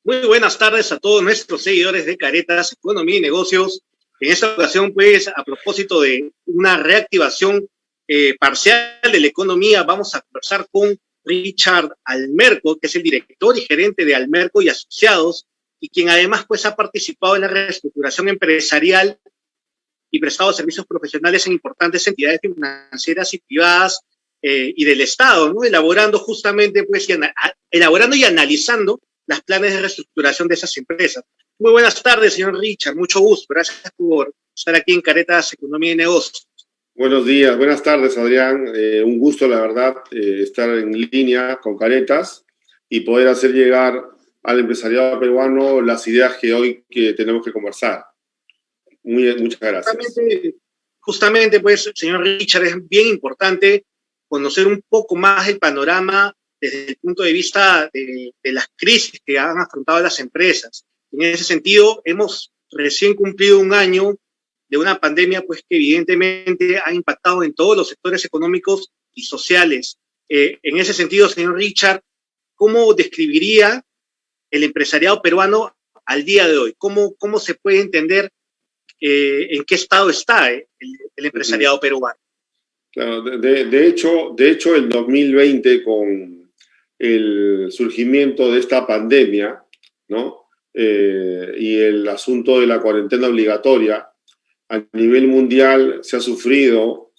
Muy buenas tardes a todos nuestros seguidores de Caretas, Economía y Negocios. En esta ocasión, pues, a propósito de una reactivación parcial de la economía, vamos a conversar con Richard Almerco, que es el director y gerente de Almerco y Asociados, y quien además, pues, ha participado en la reestructuración empresarial y prestado servicios profesionales en importantes entidades financieras y privadas y del Estado, ¿no? Elaborando justamente, pues, elaborando y analizando las planes de reestructuración de esas empresas. Muy buenas tardes, señor Richard, mucho gusto. Gracias por estar aquí en Caretas, Economía y Negocios. Buenos días, buenas tardes, Adrián. Un gusto, la verdad, estar en línea con Caretas y poder hacer llegar al empresariado peruano las ideas que hoy tenemos que conversar. Muchas gracias. Justamente, pues, señor Richard, es bien importante conocer un poco más el panorama desde el punto de vista de las crisis que han afrontado las empresas. En ese sentido, hemos recién cumplido un año de una pandemia, pues, que evidentemente ha impactado en todos los sectores económicos y sociales. En ese sentido, señor Richard, ¿cómo describiría el empresariado peruano al día de hoy? ¿Cómo se puede entender en qué estado está el empresariado peruano? Claro, de hecho, el 2020, con el surgimiento de esta pandemia, ¿no? Y el asunto de la cuarentena obligatoria, a nivel mundial se ha sufrido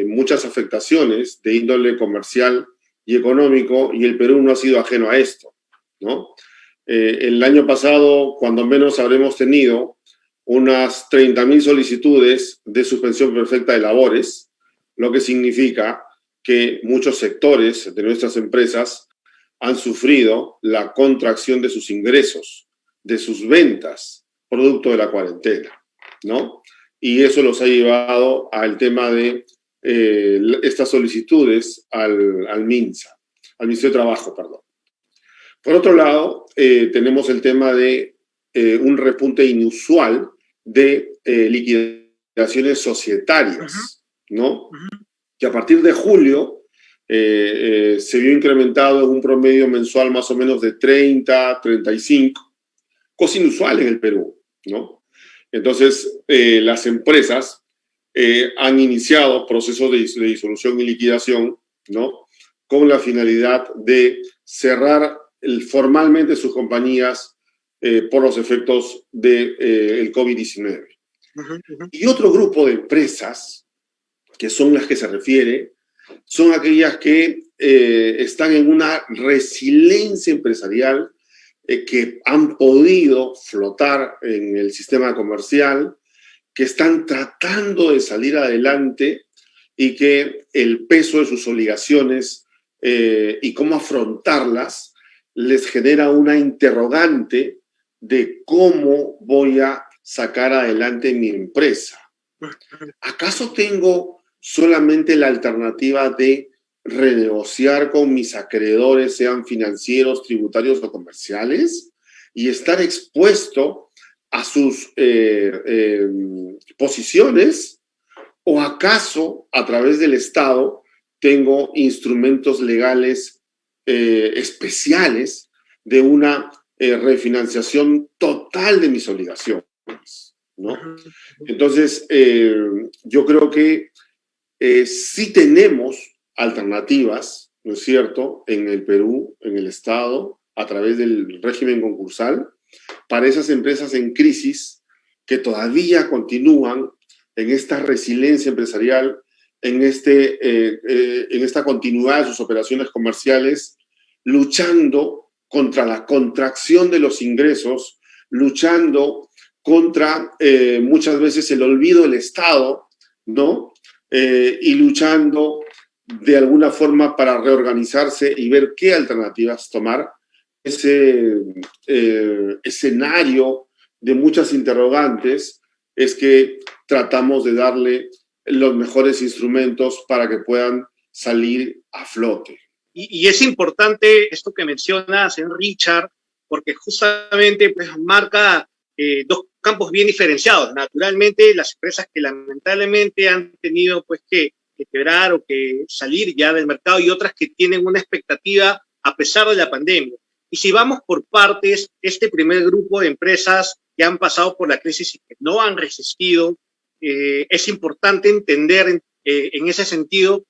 muchas afectaciones de índole comercial y económico, y el Perú no ha sido ajeno a esto, ¿no? El año pasado, cuando menos habremos tenido unas 30.000 solicitudes de suspensión perfecta de labores, lo que significa que muchos sectores de nuestras empresas han sufrido la contracción de sus ingresos, de sus ventas, producto de la cuarentena, ¿no? Y eso los ha llevado al tema de estas solicitudes al MINSA, al Ministerio de Trabajo, perdón. Por otro lado, tenemos el tema de un repunte inusual de liquidaciones societarias, ¿no? Que a partir de julio se vio incrementado en un promedio mensual más o menos de 30, 35, cosa inusual en el Perú, ¿no? Entonces, las empresas han iniciado procesos de disolución y liquidación, ¿no? Con la finalidad de cerrar formalmente sus compañías por los efectos del COVID-19. Y otro grupo de empresas, que son las que se refiere, son aquellas que están en una resiliencia empresarial, que han podido flotar en el sistema comercial, que están tratando de salir adelante y que el peso de sus obligaciones y cómo afrontarlas les genera una interrogante de cómo voy a sacar adelante mi empresa. ¿Acaso tengo solamente la alternativa de renegociar con mis acreedores, sean financieros, tributarios o comerciales, y estar expuesto a sus posiciones? ¿O acaso a través del Estado tengo instrumentos legales especiales de una refinanciación total de mis obligaciones, ¿no? Entonces, yo creo que sí tenemos alternativas, ¿no es cierto?, en el Perú, en el Estado, a través del régimen concursal, para esas empresas en crisis que todavía continúan en esta resiliencia empresarial, en esta continuidad de sus operaciones comerciales, luchando contra la contracción de los ingresos, luchando contra muchas veces el olvido del Estado, ¿no? Y luchando de alguna forma para reorganizarse y ver qué alternativas tomar. Ese escenario de muchas interrogantes es que tratamos de darle los mejores instrumentos para que puedan salir a flote. Y es importante esto que menciona, señor Richard, porque justamente, pues, marca dos campos bien diferenciados. Naturalmente, las empresas que lamentablemente han tenido, pues, que quebrar o que salir ya del mercado, y otras que tienen una expectativa a pesar de la pandemia. Y si vamos por partes, este primer grupo de empresas que han pasado por la crisis y que no han resistido, es importante entender en ese sentido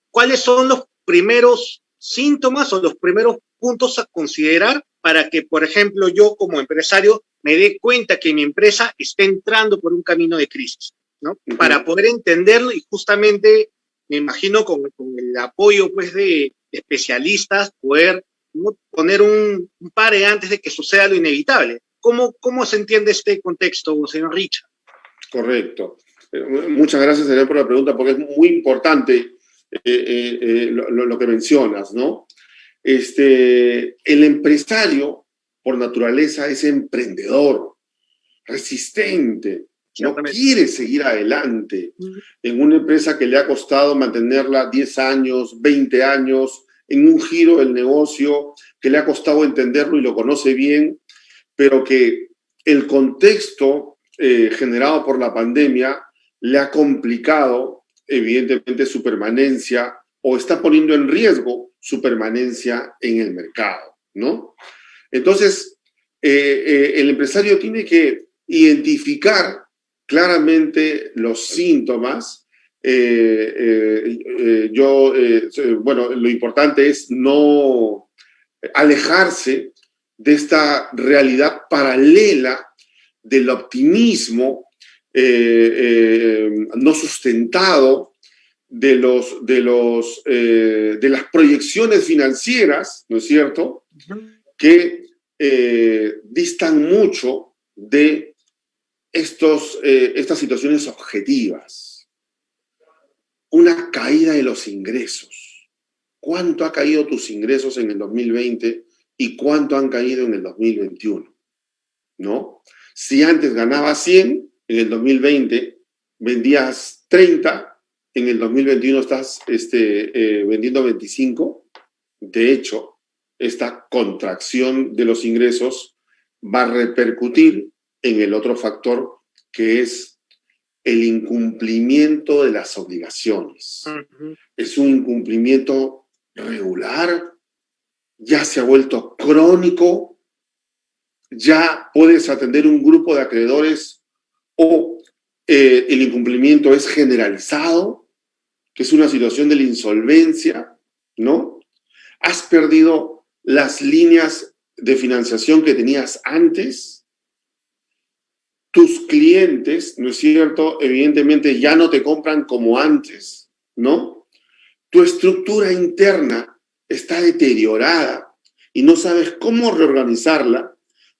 cuáles son los primeros síntomas o los primeros puntos a considerar para que, por ejemplo, yo como empresario me dé cuenta que mi empresa está entrando por un camino de crisis, ¿no? Para poder entenderlo y justamente, me imagino, con el apoyo pues, de especialistas, poder, ¿no?, poner un pare antes de que suceda lo inevitable. ¿Cómo se entiende este contexto, señor Richard? Correcto. Muchas gracias, señor, por la pregunta, porque es muy importante lo que mencionas, ¿no? El empresario, por naturaleza, es emprendedor, resistente, no quiere seguir adelante en una empresa que le ha costado mantenerla 10 años, 20 años, en un giro del negocio que le ha costado entenderlo y lo conoce bien, pero que el contexto generado por la pandemia le ha complicado, evidentemente, su permanencia o está poniendo en riesgo su permanencia en el mercado, ¿no? Entonces, el empresario tiene que identificar claramente los síntomas. Bueno, lo importante es no alejarse de esta realidad paralela del optimismo no sustentado, de las proyecciones financieras, ¿no es cierto?, que distan mucho de estas situaciones objetivas. Una caída de los ingresos. ¿Cuánto ha caído tus ingresos en el 2020 y cuánto han caído en el 2021? ¿No? Si antes ganabas 100, en el 2020 vendías 30, en el 2021 estás vendiendo 25. De hecho, esta contracción de los ingresos va a repercutir en el otro factor, que es el incumplimiento de las obligaciones. Es un incumplimiento regular, ya se ha vuelto crónico, ya puedes atender un grupo de acreedores o el incumplimiento es generalizado, que es una situación de la insolvencia, ¿no? Has perdido las líneas de financiación que tenías antes. Tus clientes, ¿no es cierto?, evidentemente ya no te compran como antes, ¿no? Tu estructura interna está deteriorada y no sabes cómo reorganizarla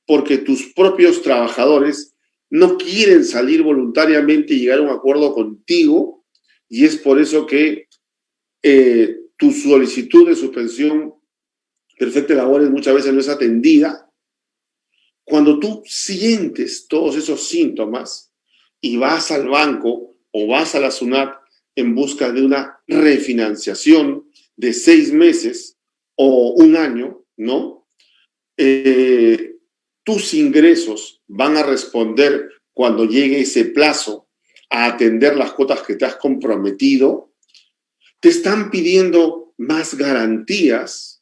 porque tus propios trabajadores no quieren salir voluntariamente y llegar a un acuerdo contigo, y es por eso que tu solicitud de suspensión perfecta de labores muchas veces no es atendida. Cuando tú sientes todos esos síntomas y vas al banco o vas a la SUNAT en busca de una refinanciación de 6 meses o un año, ¿no? Tus ingresos van a responder cuando llegue ese plazo a atender las cuotas que te has comprometido. Te están pidiendo más garantías.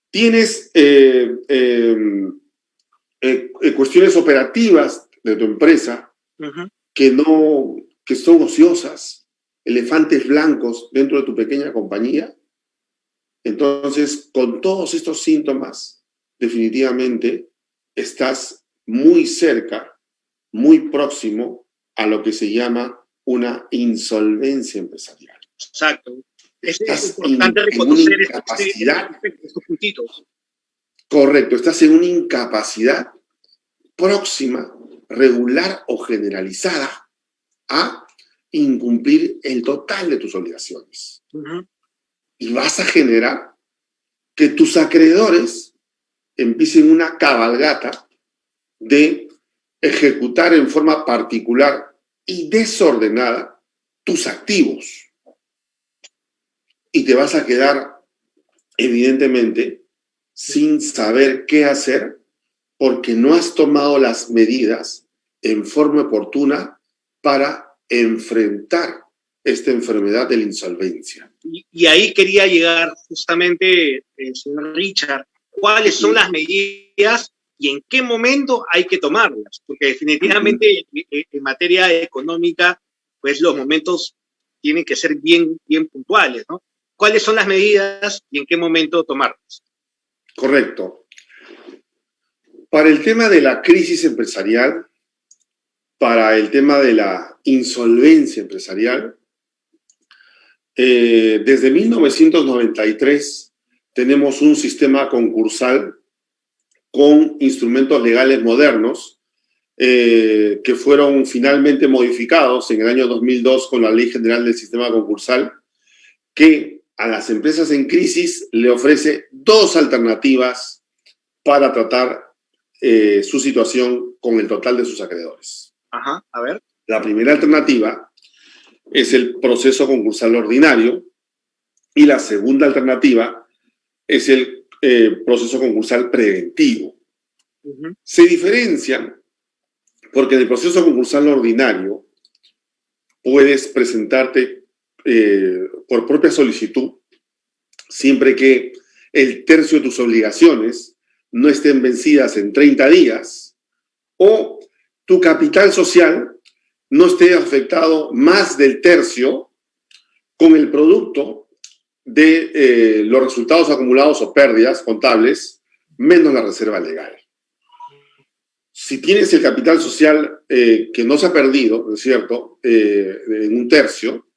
Tienes cuestiones operativas de tu empresa que son ociosas, elefantes blancos dentro de tu pequeña compañía. Entonces, con todos estos síntomas, definitivamente estás muy cerca, muy próximo a lo que se llama una insolvencia empresarial. Exacto. Es estás importante reconocer estos puntitos. Correcto, estás en una incapacidad próxima, regular o generalizada a incumplir el total de tus obligaciones. Y vas a generar que tus acreedores empiecen una cabalgata de ejecutar en forma particular y desordenada tus activos. Y te vas a quedar, evidentemente, sin saber qué hacer porque no has tomado las medidas en forma oportuna para enfrentar esta enfermedad de la insolvencia. Y ahí quería llegar justamente, señor Richard, cuáles son las medidas y en qué momento hay que tomarlas, porque definitivamente en materia económica, pues los momentos tienen que ser bien, bien puntuales, ¿no? ¿Cuáles son las medidas y en qué momento tomarlas? Correcto. Para el tema de la crisis empresarial, para el tema de la insolvencia empresarial, desde 1993 tenemos un sistema concursal con instrumentos legales modernos que fueron finalmente modificados en el año 2002 con la Ley General del Sistema Concursal, que a las empresas en crisis le ofrece dos alternativas para tratar su situación con el total de sus acreedores. Ajá, a ver. La primera alternativa es el proceso concursal ordinario y la segunda alternativa es el proceso concursal preventivo. Se diferencian porque en el proceso concursal ordinario puedes presentarte por propia solicitud siempre que el tercio de tus obligaciones no estén vencidas en 30 días o tu capital social no esté afectado más del tercio con el producto de los resultados acumulados o pérdidas contables menos la reserva legal. Si tienes el capital social que no se ha perdido, ¿no es cierto?, en un tercio,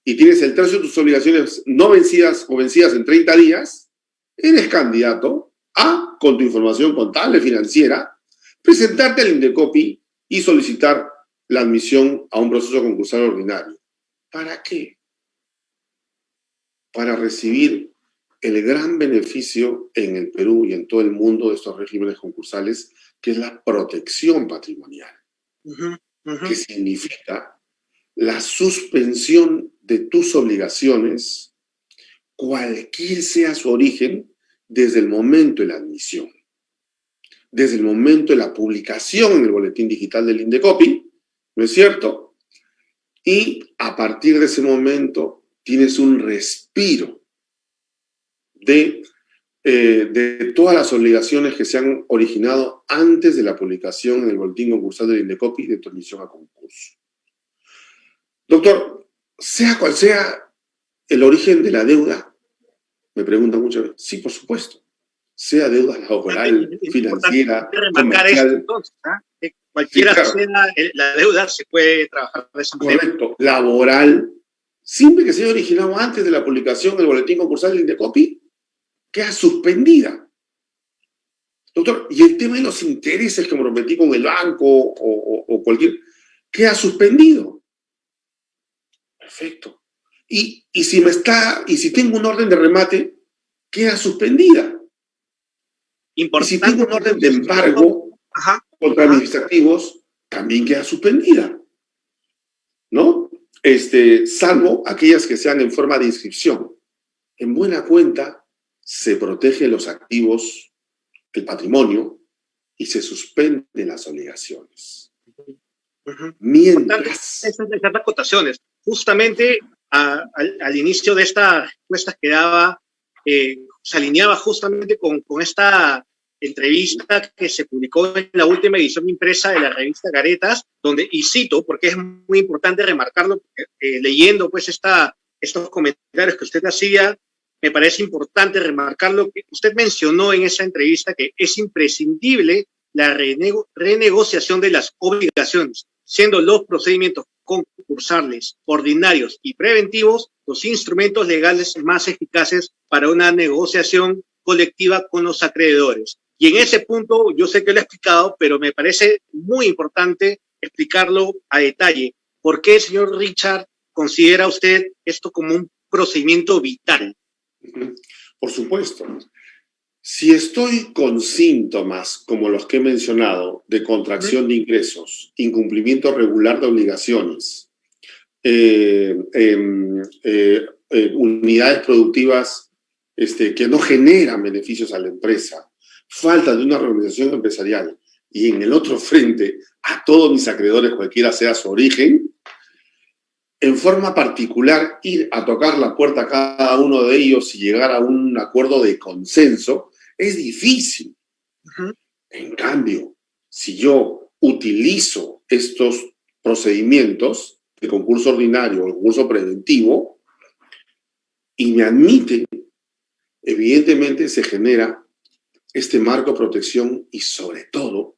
y tienes el tercio de tus obligaciones no vencidas o vencidas en 30 días, eres candidato a, con tu información contable financiera, presentarte al Indecopi y solicitar la admisión a un proceso concursal ordinario. ¿Para qué? Para recibir el gran beneficio en el Perú y en todo el mundo de estos regímenes concursales, que es la protección patrimonial, que significa la suspensión de tus obligaciones, cualquier sea su origen, desde el momento de la admisión, desde el momento de la publicación en el boletín digital del Indecopi, ¿no es cierto? Y a partir de ese momento tienes un respiro de todas las obligaciones que se han originado antes de la publicación en el boletín concursal del Indecopi de tu admisión a concurso. Doctor, sea cual sea el origen de la deuda, me preguntan muchas veces. Sí, por supuesto. Sea deuda laboral, financiera, comercial. Esto, entonces, que cualquiera sí, claro, sea la deuda, se puede trabajar de esa manera. Correcto. Laboral, siempre que sea originado antes de la publicación del boletín concursal del Indecopi, queda suspendida. Doctor, y el tema de los intereses que me prometí con el banco o cualquier, queda suspendido. Perfecto. Y si tengo un orden de remate, queda suspendida. Importante. Y si tengo un orden de embargo contra mis activos, también queda suspendida. ¿No? Salvo aquellas que sean en forma de inscripción. En buena cuenta, se protegen los activos, el patrimonio, y se suspenden las obligaciones. Mientras... Esas acotaciones. Justamente al inicio de esta respuesta que daba, se alineaba justamente con esta entrevista que se publicó en la última edición impresa de la revista Caretas, donde, y cito, porque es muy importante remarcarlo, leyendo pues estos comentarios que usted hacía, me parece importante remarcarlo, que usted mencionó en esa entrevista que es imprescindible la renegociación de las obligaciones, siendo los procedimientos concursales, ordinarios y preventivos los instrumentos legales más eficaces para una negociación colectiva con los acreedores. Y en ese punto, yo sé que lo he explicado, pero me parece muy importante explicarlo a detalle. ¿Por qué, señor Richard, considera usted esto como un procedimiento vital? Por supuesto. Si estoy con síntomas como los que he mencionado, de contracción de ingresos, incumplimiento regular de obligaciones, unidades productivas que no generan beneficios a la empresa, falta de una organización empresarial y en el otro frente a todos mis acreedores, cualquiera sea su origen, en forma particular ir a tocar la puerta a cada uno de ellos y llegar a un acuerdo de consenso es difícil. Ujú. En cambio, si yo utilizo estos procedimientos de concurso ordinario o concurso preventivo y me admiten, evidentemente se genera este marco de protección y sobre todo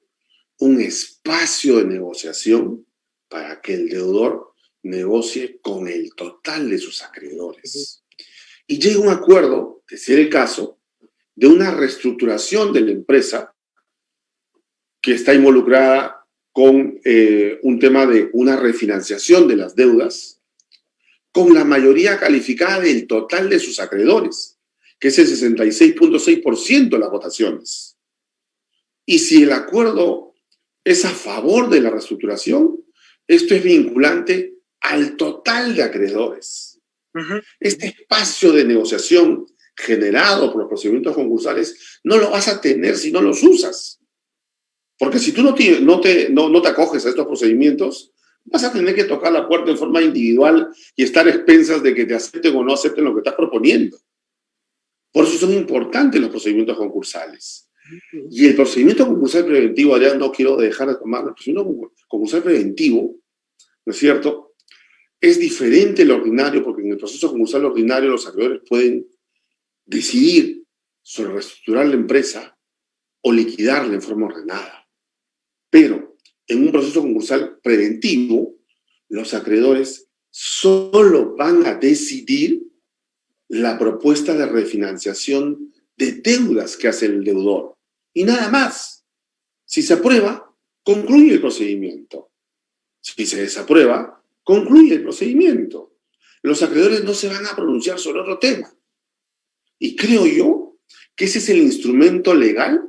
un espacio de negociación para que el deudor negocie con el total de sus acreedores y llegue a un acuerdo, de ser el caso, de una reestructuración de la empresa que está involucrada con un tema de una refinanciación de las deudas con la mayoría calificada del total de sus acreedores, que es el 66.6% de las votaciones. Y si el acuerdo es a favor de la reestructuración, esto es vinculante al total de acreedores. Ujú. Este espacio de negociación generado por los procedimientos concursales no lo vas a tener si no los usas. Porque si tú no te acoges a estos procedimientos, vas a tener que tocar la puerta en forma individual y estar a expensas de que te acepten o no acepten lo que estás proponiendo. Por eso son importantes los procedimientos concursales. Y el procedimiento concursal preventivo, Adrián, no quiero dejar de tomar, el procedimiento concursal preventivo, ¿no es cierto?, es diferente al ordinario, porque en el proceso concursal ordinario los acreedores pueden decidir sobre reestructurar la empresa o liquidarla en forma ordenada. Pero en un proceso concursal preventivo, los acreedores solo van a decidir la propuesta de refinanciación de deudas que hace el deudor. Y nada más. Si se aprueba, concluye el procedimiento. Si se desaprueba, concluye el procedimiento. Los acreedores no se van a pronunciar sobre otro tema. Y creo yo que ese es el instrumento legal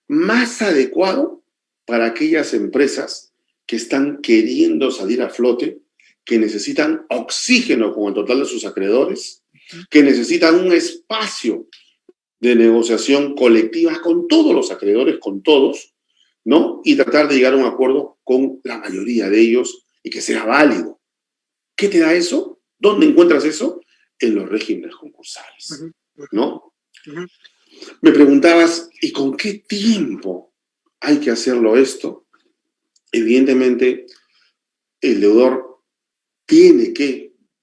más adecuado para aquellas empresas que están queriendo salir a flote, que necesitan oxígeno con el total de sus acreedores, que necesitan un espacio de negociación colectiva con todos los acreedores, con todos, ¿no? Y tratar de llegar a un acuerdo con la mayoría de ellos y que sea válido. ¿Qué te da eso? ¿Dónde encuentras eso? En los regímenes concursales, ¿no? Me preguntabas, ¿y con qué tiempo hay que hacerlo esto? Evidentemente, el deudor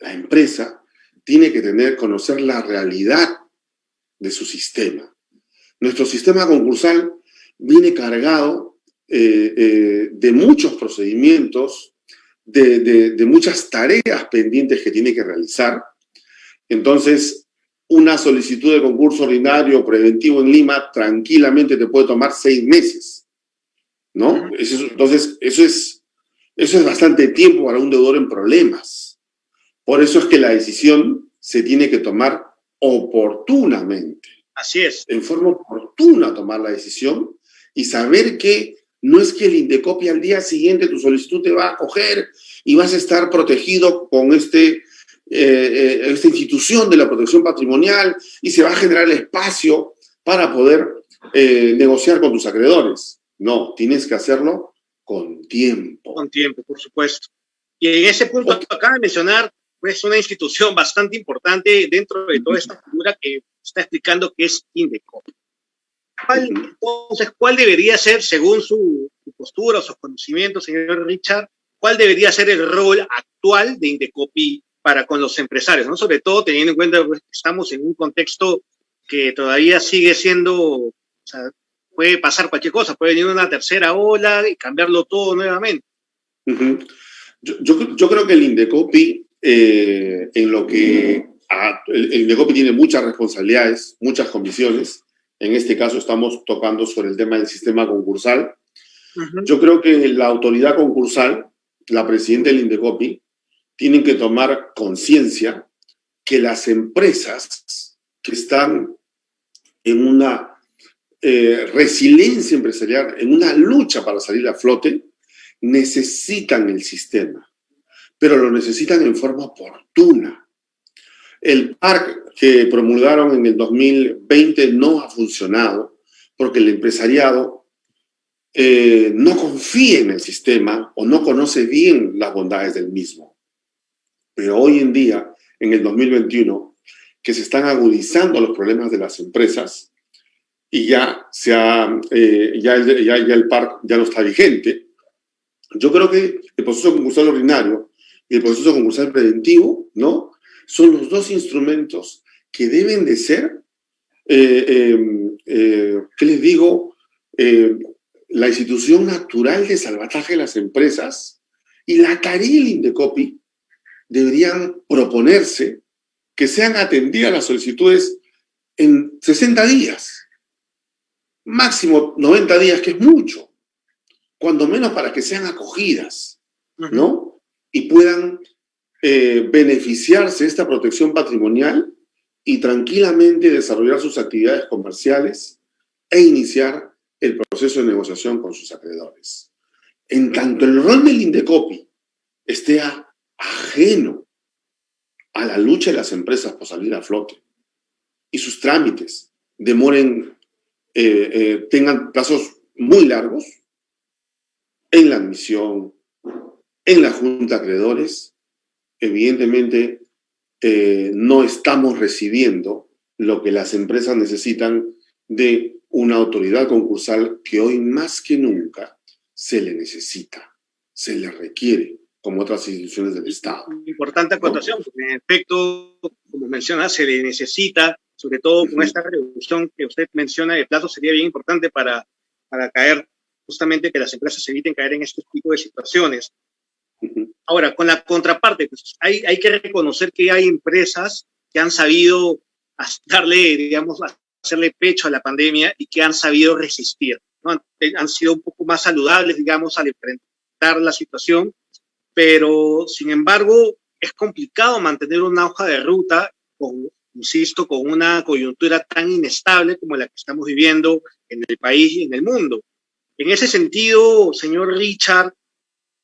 la empresa, tiene que conocer la realidad de su sistema. Nuestro sistema concursal viene cargado de muchos procedimientos, de muchas tareas pendientes que tiene que realizar. Entonces, una solicitud de concurso ordinario preventivo en Lima tranquilamente te puede tomar 6 meses, ¿no? Entonces, eso es bastante tiempo para un deudor en problemas. Por eso es que la decisión se tiene que tomar oportunamente. Así es. En forma oportuna tomar la decisión y saber que no es que el Indecopi al día siguiente tu solicitud te va a acoger y vas a estar protegido con esta institución de la protección patrimonial y se va a generar el espacio para poder negociar con tus acreedores. No, tienes que hacerlo con tiempo. Con tiempo, por supuesto. Y en ese punto acaba de mencionar pues una institución bastante importante dentro de toda esta figura que está explicando que es Indecopi. Entonces, ¿cuál debería ser, según su postura o sus conocimientos, señor Richard, cuál debería ser el rol actual de Indecopi para con los empresarios, ¿no? Sobre todo teniendo en cuenta pues, que estamos en un contexto que todavía sigue siendo, o sea, puede pasar cualquier cosa, puede venir una tercera ola y cambiarlo todo nuevamente. Yo creo que el Indecopi, en lo que el Indecopi tiene muchas responsabilidades, muchas comisiones. En este caso estamos tocando sobre el tema del sistema concursal. Yo creo que la autoridad concursal, la presidenta del Indecopi, tienen que tomar conciencia que las empresas que están en una resiliencia empresarial, en una lucha para salir a flote, necesitan el sistema, pero lo necesitan en forma oportuna. El PARC que promulgaron en el 2020 no ha funcionado porque el empresariado no confía en el sistema o no conoce bien las bondades del mismo. Pero hoy en día, en el 2021, que se están agudizando los problemas de las empresas, y ya el PAR ya no está vigente. Yo creo que el proceso concursal ordinario y el proceso concursal preventivo, ¿no?, son los dos instrumentos que deben de ser, ¿qué les digo?, la institución natural de salvataje de las empresas, y la tarea del Indecopi deberían proponerse que sean atendidas las solicitudes en 60 días, máximo 90 días, que es mucho, cuando menos para que sean acogidas, ¿no? Y puedan beneficiarse de esta protección patrimonial y tranquilamente desarrollar sus actividades comerciales e iniciar el proceso de negociación con sus acreedores. En tanto el rol del Indecopi esté ajeno a la lucha de las empresas por salir a flote y sus trámites tengan plazos muy largos en la admisión, en la junta de acreedores, evidentemente no estamos recibiendo lo que las empresas necesitan de una autoridad concursal que hoy más que nunca se le necesita, se le requiere, como otras instituciones del Estado. Importante acotación, porque en efecto, como menciona, se le necesita, sobre todo con esta reducción que usted menciona de plazo, sería bien importante para caer, justamente que las empresas eviten caer en este tipo de situaciones. Ahora, con la contraparte, pues, hay que reconocer que hay empresas que han sabido darle, digamos, hacerle pecho a la pandemia y que han sabido resistir, ¿no? Han sido un poco más saludables, digamos, al enfrentar la situación, pero, sin embargo, es complicado mantener una hoja de ruta, insisto, con una coyuntura tan inestable como la que estamos viviendo en el país y en el mundo. En ese sentido, señor Richard,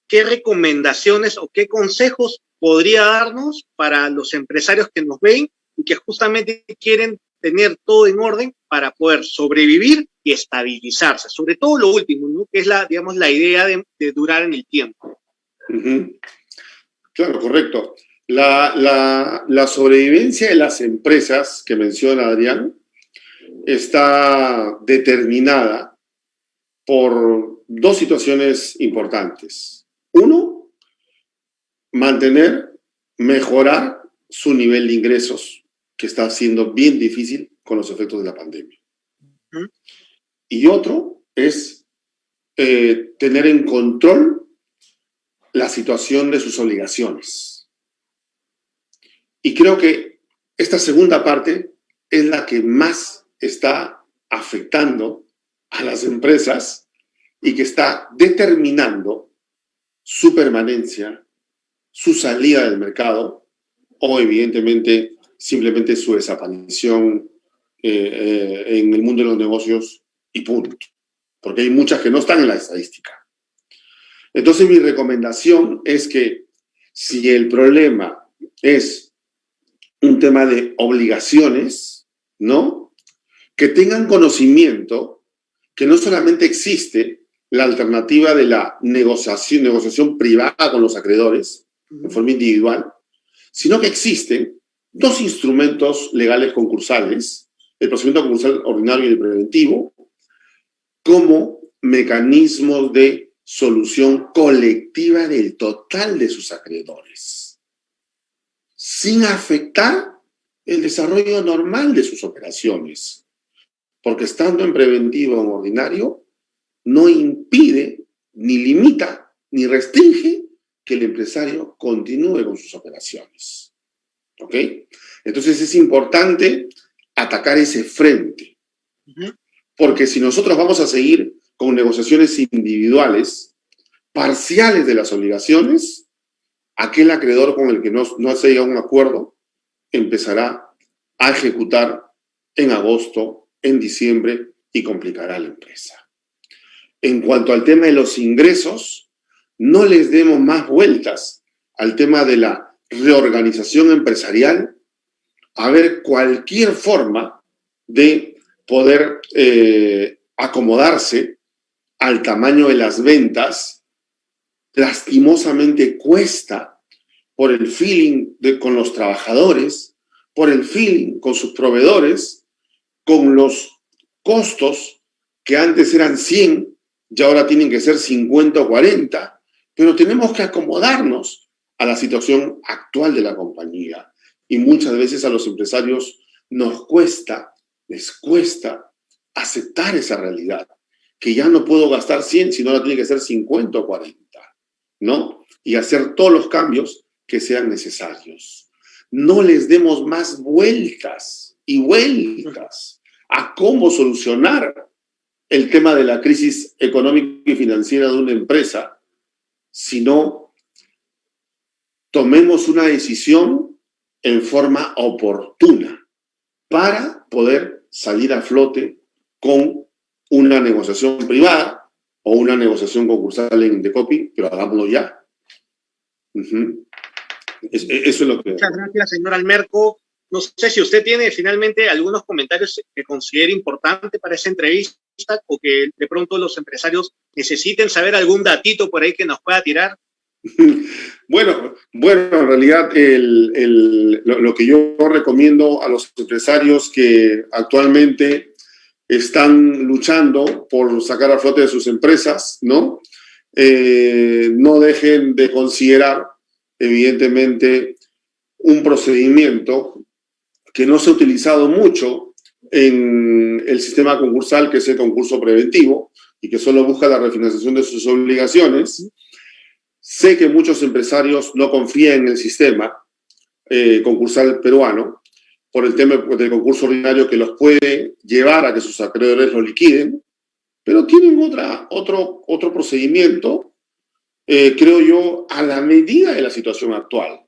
¿qué recomendaciones o qué consejos podría darnos para los empresarios que nos ven y que justamente quieren tener todo en orden para poder sobrevivir y estabilizarse? Sobre todo lo último, ¿no?, que es la idea de durar en el tiempo. Claro, correcto. La sobrevivencia de las empresas que menciona Adrián está determinada por dos situaciones importantes. Uno, mejorar su nivel de ingresos, que está siendo bien difícil con los efectos de la pandemia. Y otro es tener en control la situación de sus obligaciones. Y creo que esta segunda parte es la que más está afectando a las empresas y que está determinando su permanencia, su salida del mercado o, evidentemente, simplemente su desaparición en el mundo de los negocios y punto. Porque hay muchas que no están en la estadística. Entonces, mi recomendación es que si el problema es un tema de obligaciones, ¿no?, que tengan conocimiento que no solamente existe la alternativa de la negociación privada con los acreedores, de forma individual, sino que existen dos instrumentos legales concursales, el procedimiento concursal ordinario y el preventivo, como mecanismos de solución colectiva del total de sus acreedores, sin afectar el desarrollo normal de sus operaciones, porque estando en preventivo o en ordinario, no impide, ni limita, ni restringe que el empresario continúe con sus operaciones. ¿Ok? Entonces es importante atacar ese frente, porque si nosotros vamos a seguir con negociaciones individuales, parciales de las obligaciones, aquel acreedor con el que no se llega a un acuerdo empezará a ejecutar en agosto, en diciembre, y complicará a la empresa. En cuanto al tema de los ingresos, no les demos más vueltas al tema de la reorganización empresarial, a ver cualquier forma de poder acomodarse al tamaño de las ventas. Lastimosamente cuesta, por el feeling con los trabajadores, por el feeling con sus proveedores, con los costos que antes eran 100 y ahora tienen que ser 50 o 40, pero tenemos que acomodarnos a la situación actual de la compañía. Y muchas veces a los empresarios les cuesta aceptar esa realidad, que ya no puedo gastar 100, sino ahora tiene que ser 50 o 40, ¿no? Y hacer todos los cambios que sean necesarios. No les demos más vueltas y vueltas a cómo solucionar el tema de la crisis económica y financiera de una empresa, sino tomemos una decisión en forma oportuna para poder salir a flote con una negociación privada o una negociación concursal en Indecopi, pero hagámoslo ya. Eso es lo que... Muchas gracias, señor Almerco. No sé si usted tiene finalmente algunos comentarios que considere importante para esa entrevista o que de pronto los empresarios necesiten saber algún datito por ahí que nos pueda tirar. Bueno, en realidad lo que yo recomiendo a los empresarios que actualmente están luchando por sacar a flote de sus empresas, ¿no? No dejen de considerar, evidentemente, un procedimiento que no se ha utilizado mucho en el sistema concursal, que es el concurso preventivo, y que solo busca la refinanciación de sus obligaciones. Sé que muchos empresarios no confían en el sistema concursal peruano por el tema del concurso ordinario que los puede llevar a que sus acreedores lo liquiden, pero tienen otro procedimiento, creo yo, a la medida de la situación actual.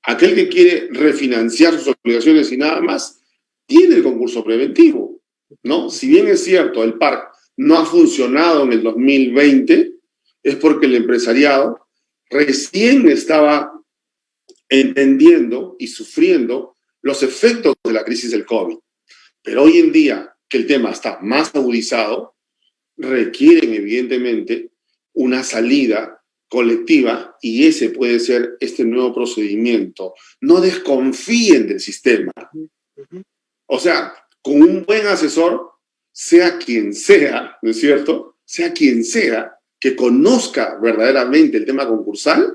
Aquel que quiere refinanciar sus obligaciones y nada más, tiene el concurso preventivo, ¿no? Si bien es cierto, el PARC no ha funcionado en el 2020, es porque el empresariado recién estaba entendiendo y sufriendo los efectos de la crisis del COVID. Pero hoy en día, que el tema está más agudizado, requieren evidentemente una salida colectiva y ese puede ser este nuevo procedimiento. No desconfíen del sistema. O sea, con un buen asesor, sea quien sea, ¿no es cierto? Sea quien sea, que conozca verdaderamente el tema concursal,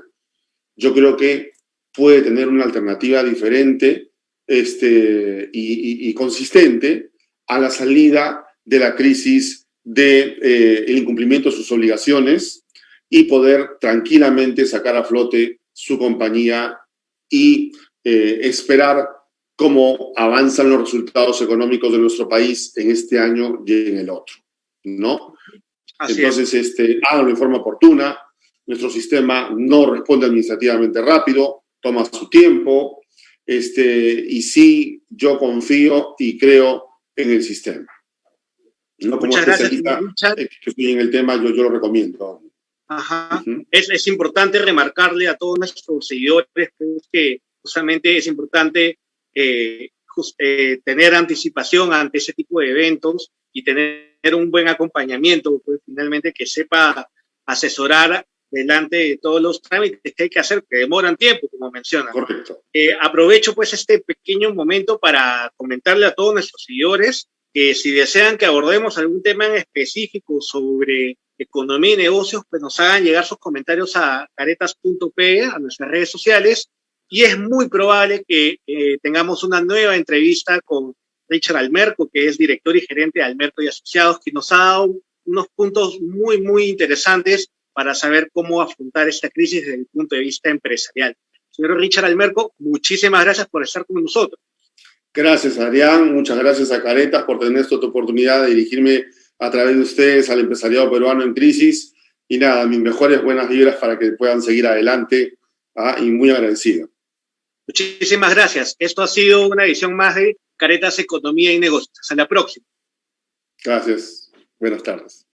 yo creo que puede tener una alternativa diferente y consistente a la salida de la crisis del incumplimiento de sus obligaciones y poder tranquilamente sacar a flote su compañía y esperar cómo avanzan los resultados económicos de nuestro país en este año y en el otro, ¿no? Entonces, háganlo en forma oportuna. Nuestro sistema no responde administrativamente rápido, toma su tiempo, y sí, yo confío y creo en el sistema. No como especialista que estoy en el tema, yo lo recomiendo. Ajá. Es importante remarcarle a todos nuestros seguidores que justamente es importante tener anticipación ante ese tipo de eventos y tener un buen acompañamiento, pues finalmente que sepa asesorar delante de todos los trámites que hay que hacer, que demoran tiempo, como mencionan. Correcto. Aprovecho pues este pequeño momento para comentarle a todos nuestros seguidores que si desean que abordemos algún tema en específico sobre economía y negocios, pues nos hagan llegar sus comentarios a caretas.pe, a nuestras redes sociales, y es muy probable que tengamos una nueva entrevista con Richard Almerco, que es director y gerente de Almerco y Asociados, que nos ha dado unos puntos muy, muy interesantes para saber cómo afrontar esta crisis desde el punto de vista empresarial. Señor Richard Almerco, muchísimas gracias por estar con nosotros. Gracias, Adrián. Muchas gracias a Caretas por tener esta oportunidad de dirigirme a través de ustedes al empresariado peruano en crisis. Y nada, mis mejores buenas vibras para que puedan seguir adelante, y muy agradecido. Muchísimas gracias. Esto ha sido una edición más de Caretas Economía y Negocios. Hasta la próxima. Gracias. Buenas tardes.